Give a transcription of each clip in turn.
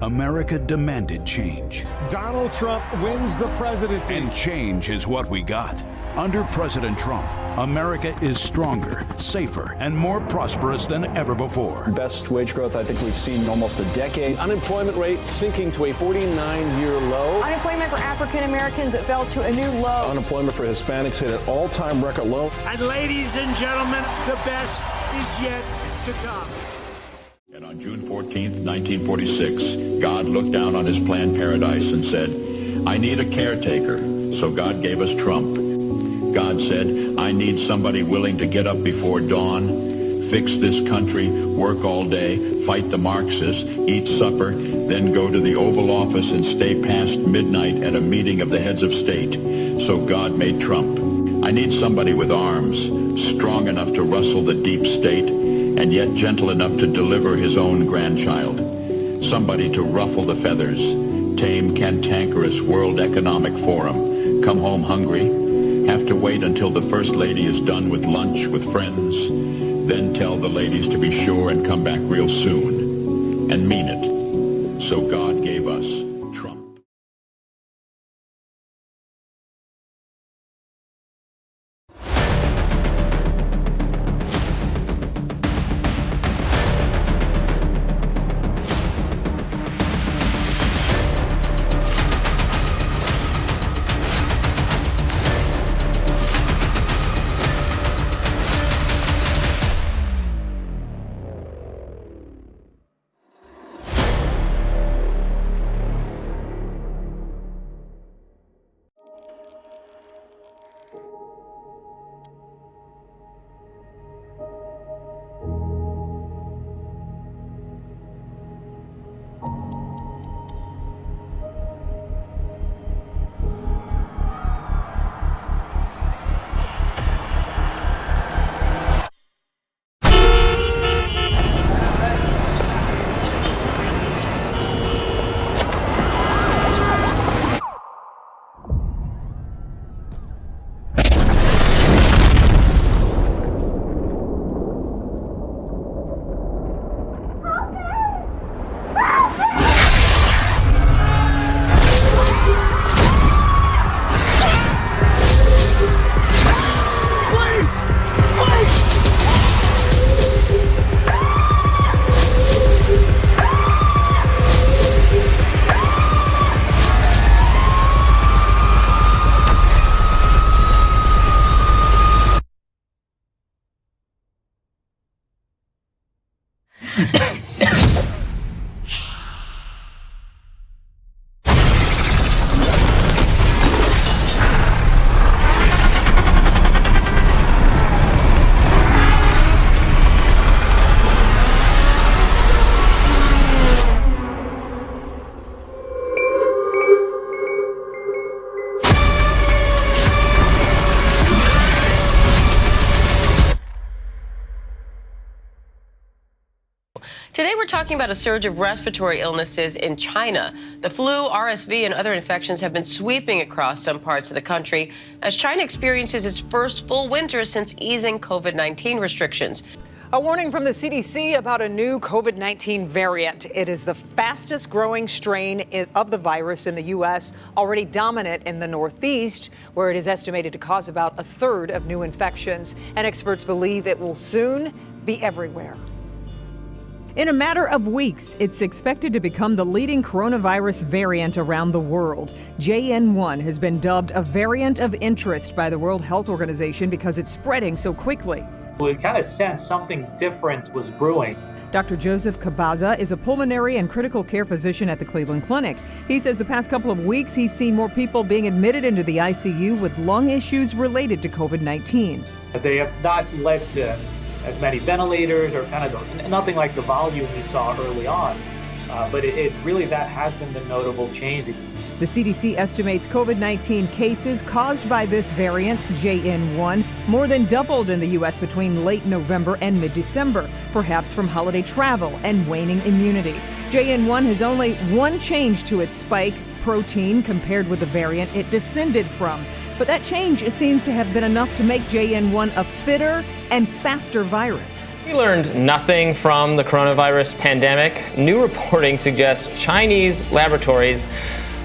America demanded change. Donald Trump wins the presidency. And change is what we got. Under President Trump, America is stronger, safer, and more prosperous than ever before. Best wage growth I think we've seen in almost a decade. Unemployment rate sinking to a 49-year low. Unemployment for African Americans fell to a new low. Unemployment for Hispanics hit an all-time record low. And ladies and gentlemen, the best is yet to come. And on June 14th, 1946, God looked down on his planned paradise and said, I need a caretaker. So God gave us Trump. God said, I need somebody willing to get up before dawn, fix this country, work all day, fight the Marxists, eat supper, then go to the Oval Office and stay past midnight at a meeting of the heads of state. So God made Trump. I need somebody with arms, strong enough to rustle the deep state, and yet gentle enough to deliver his own grandchild. Somebody to ruffle the feathers, tame cantankerous World Economic Forum, come home hungry, have to wait until the First Lady is done with lunch with friends, then tell the ladies to be sure and come back real soon, and mean it. So God gave us Trump. Today we're talking about a surge of respiratory illnesses in China. The flu, RSV, and other infections have been sweeping across some parts of the country as China experiences its first full winter since easing COVID-19 restrictions. A warning from the CDC about a new COVID-19 variant. It is the fastest growing strain of the virus in the U.S., already dominant in the Northeast, where it is estimated to cause about a third of new infections. And experts believe it will soon be everywhere. In a matter of weeks, it's expected to become the leading coronavirus variant around the world. JN1 has been dubbed a variant of interest by the World Health Organization because it's spreading so quickly. We kind of sensed something different was brewing. Dr. Joseph Cabaza is a pulmonary and critical care physician at the Cleveland Clinic. He says the past couple of weeks he's seen more people being admitted into the ICU with lung issues related to COVID-19. They have not led to as many ventilators or kind of nothing like the volume we saw early on. But it really, that has been the notable change. The CDC estimates COVID-19 cases caused by this variant, JN1, more than doubled in the U.S. between late November and mid-December, perhaps from holiday travel and waning immunity. JN1 has only one change to its spike protein compared with the variant it descended from. But that change seems to have been enough to make JN1 a fitter and faster virus. We learned nothing from the coronavirus pandemic. New reporting suggests Chinese laboratories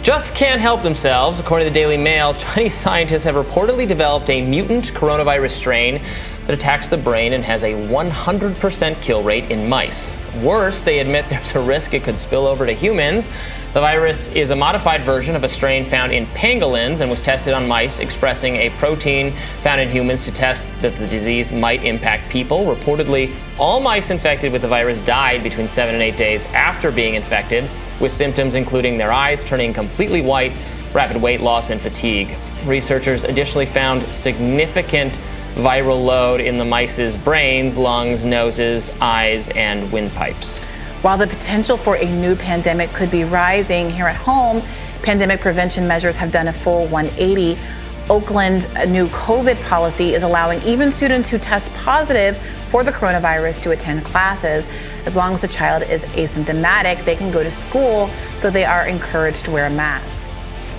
just can't help themselves. According to the Daily Mail, Chinese scientists have reportedly developed a mutant coronavirus strain that attacks the brain and has a 100% kill rate in mice. Worse, they admit there's a risk it could spill over to humans. The virus is a modified version of a strain found in pangolins and was tested on mice, expressing a protein found in humans to test that the disease might impact people. Reportedly, all mice infected with the virus died between 7 and 8 days after being infected, with symptoms including their eyes turning completely white, rapid weight loss, and fatigue. Researchers additionally found significant viral load in the mice's brains, lungs, noses, eyes, and windpipes. While the potential for a new pandemic could be rising here at home, pandemic prevention measures have done a full 180. Oakland's new COVID policy is allowing even students who test positive for the coronavirus to attend classes. As long as the child is asymptomatic, they can go to school, though they are encouraged to wear a mask.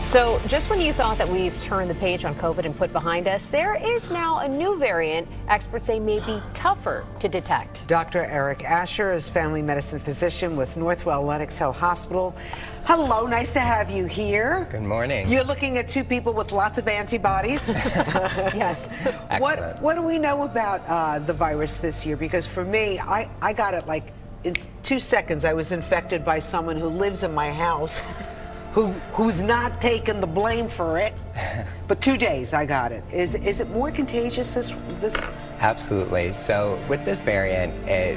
So just when you thought that we've turned the page on COVID and put behind us, there is now a new variant experts say may be tougher to detect. Dr. Eric Asher is family medicine physician with Northwell Lenox Hill Hospital. Hello, nice to have you here. Good morning. You're looking at two people with lots of antibodies. Yes. What do we know about the virus this year? Because for me, I got it like in 2 seconds. I was infected by someone who lives in my house. Who's not taking the blame for it, but 2 days I got it. Is it more contagious this? Absolutely. So with this variant,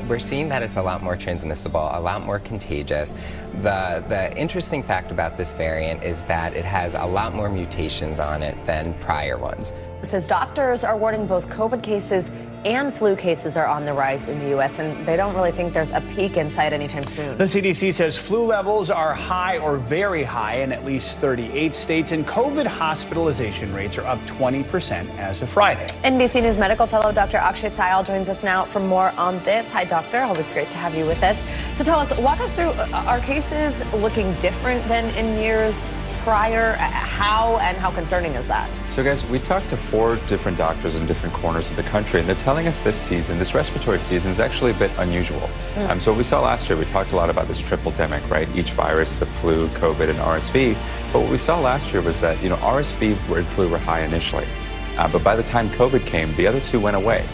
we're seeing that it's a lot more transmissible, a lot more contagious. The interesting fact about this variant is that it has a lot more mutations on it than prior ones. It says doctors are warning both COVID cases and flu cases are on the rise in the U.S., and they don't really think there's a peak in sight anytime soon. The CDC says flu levels are high or very high in at least 38 states, and COVID hospitalization rates are up 20% as of Friday. NBC News medical fellow Dr. Akshay Syal joins us now for more on this. Hi, doctor. Always great to have you with us. So tell us, walk us through, are cases looking different than in years prior? How concerning is that? So guys, we talked to 4 different doctors in different corners of the country, and they're telling us this respiratory season is actually a bit unusual. So what we saw last year, we talked a lot about this triple-demic, right? Each virus, the flu, COVID, and RSV. But what we saw last year was that, RSV and flu were high initially. But by the time COVID came, the other two went away.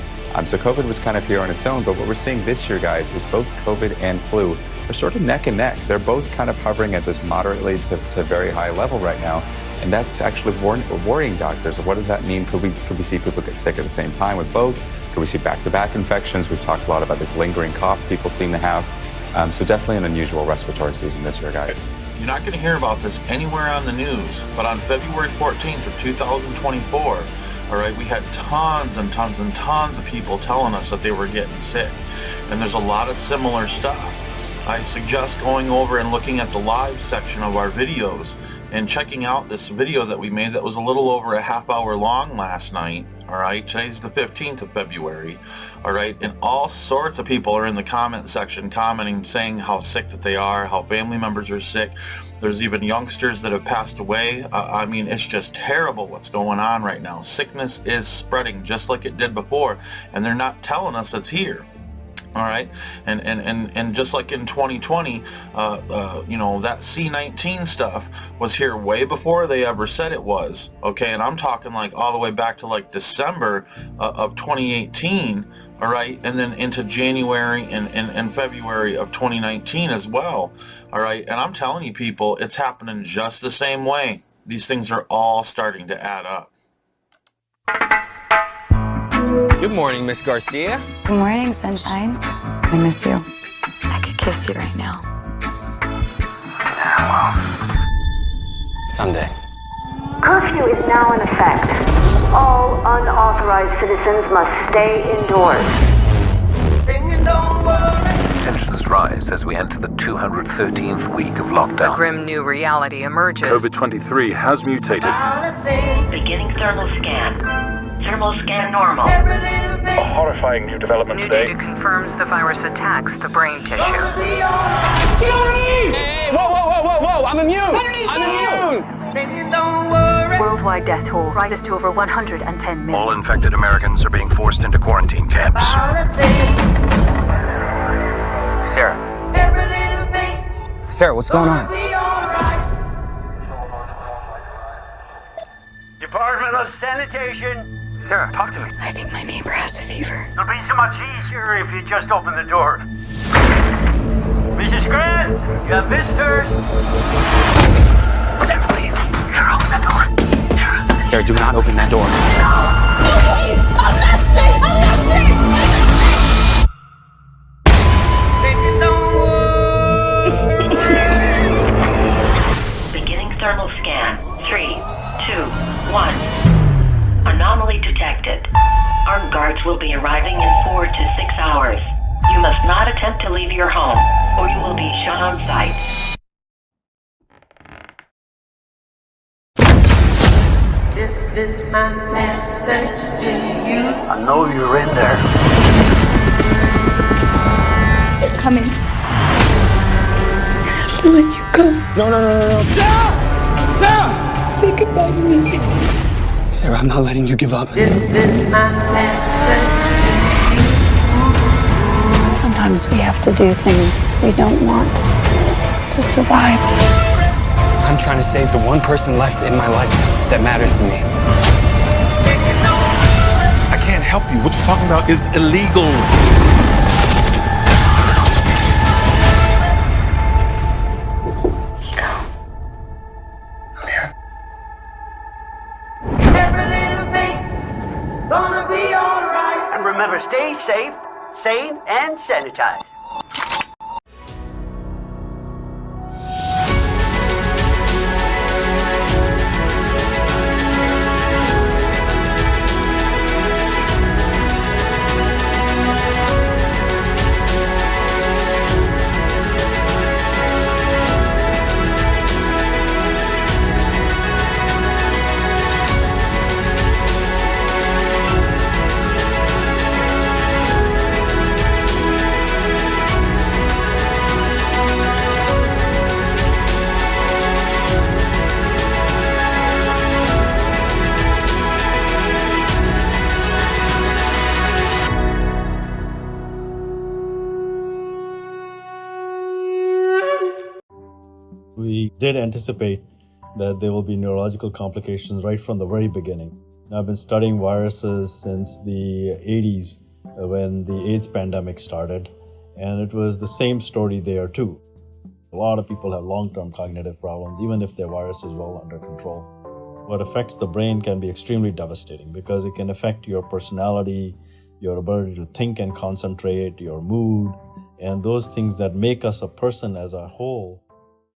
So COVID was kind of here on its own, but what we're seeing this year, guys, is both COVID and flu are sort of neck and neck. They're both kind of hovering at this moderately to very high level right now. And that's actually worrying doctors. What does that mean? Could we see people get sick at the same time with both? Could we see back-to-back infections? We've talked a lot about this lingering cough people seem to have. So definitely an unusual respiratory season this year, guys. You're not going to hear about this anywhere on the news, but on February 14th of 2024, all right, we had tons and tons and tons of people telling us that they were getting sick. And there's a lot of similar stuff. I suggest going over and looking at the live section of our videos and checking out this video that we made that was a little over a half hour long last night. All right, today's the 15th of February. All right, and all sorts of people are in the comment section commenting, saying how sick that they are, how family members are sick. There's even youngsters that have passed away. I mean, it's just terrible what's going on right now. Sickness is spreading just like it did before, and they're not telling us it's here. All right, and just like in 2020, that C-19 stuff was here way before they ever said it was. Okay, and I'm talking like all the way back to like December of 2018. All right, and then into January and February of 2019 as well. All right, and I'm telling you, people, it's happening just the same way. These things are all starting to add up. Good morning, Miss Garcia. Good morning, sunshine. I miss you. I could kiss you right now. Someday. Curfew is now in effect. All unauthorized citizens must stay indoors. Tensions rise as we enter the 213th week of lockdown. A grim new reality emerges. COVID-23 has mutated. Beginning thermal scan. Thermal scan normal. A horrifying new development New today. data confirms the virus attacks the brain tissue. Hey, whoa, I'm immune! I'm immune! We're worldwide death toll rises to over 110 million. All infected Americans are being forced into quarantine camps. Sarah. Sarah, what's going on? Department of Sanitation. Sarah, talk to me. I think my neighbor has a fever. It'll be so much easier if you just open the door. Mrs. Grant, you have visitors. Sarah, please. Sarah, open that door. Sarah, do not open that door. Beginning thermal scan. 3, 2, 1. Anomaly detected. Armed guards will be arriving in 4 to 6 hours. You must not attempt to leave your home, or you will be shot on sight. This is my message to you. I know you're in there. They're coming. I have to let you go. No. Sarah! Sarah! Say goodbye to me. Sarah, I'm not letting you give up. This is my message Sometimes we have to do things we don't want to survive. I'm trying to save the one person left in my life that matters to me. I can't help you. What you're talking about is illegal. Every little thing gonna be alright. And remember, stay safe, sane, and sanitize. We did anticipate that there will be neurological complications right from the very beginning. I've been studying viruses since the 80s when the AIDS pandemic started, and it was the same story there too. A lot of people have long-term cognitive problems, even if their virus is well under control. What affects the brain can be extremely devastating because it can affect your personality, your ability to think and concentrate, your mood, and those things that make us a person as a whole.